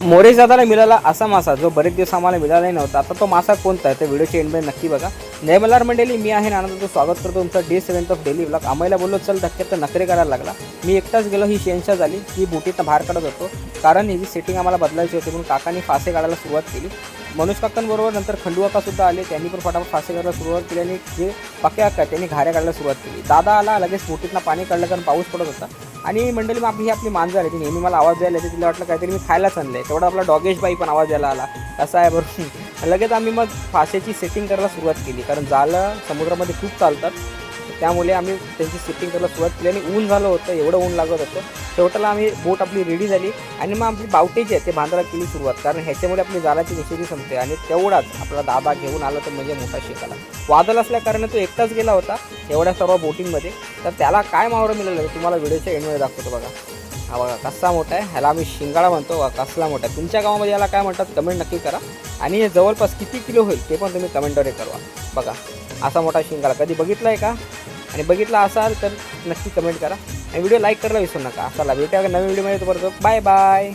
मोरेश दादाला मिळाला असा मासा जो बरेच दिवस आम्हाला मिळालाही नव्हता. आता तो मासा कोणता आहे ते व्हिडिओच्या एंडमध्ये नक्की बघा. जय मल्हार मंडळी, मी आहे आनंद, स्वागत करतो तुमचं डे 7 ऑफ डेली व्लॉग. आम्हाला बोललो चल धक्क्यात तर नखरे करायला लागला. मी एकटाच गेलो, ही शेंशा झाली. ही बोटीतनं बाहेर काढत होतो कारण ही सेटिंग आम्हाला बदलायची होती म्हणून काकांनी फासे काढायला सुरुवात केली. मनोज काकांबरोबर नंतर खंडू काकासुद्धा आले. त्यांनी पण फटाफट फासे काढायला सुरुवात केली आणि जे पक्के काका त्यांनी घाऱ्या काढायला सुरुवात केली. दादा आला, लगेच बोटीतनं पाणी काढलं कारण पाऊस पडत होता. आणि मंडळी मग ही आपली मांजर आहे, ती नेहमी मला आवाज द्यायला येते. तिला वाटलं काहीतरी मी खायलाच आणलं आहे. तेवढा आपला डॉगेश बाई पण आवाज द्यायला आला. असं आहे बरोबर. लगेच आम्ही मग फाशेची सेटिंग करायला सुरुवात केली कारण जाळं समुद्रामध्ये खूप चालतात. त्यामुळे आम्ही त्यांची सेटिंग करायला सुरुवात केली आणि ऊन झालं होतं, एवढं ऊन लागत होतं. शेवटाला आम्ही बोट आपली रेडी झाली आणि मग आपली बावटेची आहे ते बांधायला केली सुरुवात कारण ह्याच्यामुळे आपली जाळाची निषेधी संपते. आणि तेवढाच आपला दादा घेऊन आला तर म्हणजे मोठा शिकाला. वादळ असल्याकारणाने तो एकटाच गेला होता एवढ्या सर्व बोटिंगमध्ये. तर त्याला काय मावरं मिळालं तुम्हाला व्हिडिओच्या एंडमध्ये दाखवतो बघा. हा बघा कसा मोठा आहे, ह्याला आम्ही शिंगाडा म्हणतो. कसला मोठा आहे, तुमच्या गावामध्ये याला काय म्हणतात कमेंट नक्की करा. आणि हे जवळपास किती किलो होईल ते पण तुम्ही कमेंटवर करा. बघा असा मोठा शिंगाडा कधी बघितला आहे का, आणि बघितला असाल तर नक्की कमेंट करा आणि व्हिडिओ लाईक करायला विसरू नका. असाला भेटूया नवीन व्हिडिओमध्ये. तोपर्यंत बाय बाय.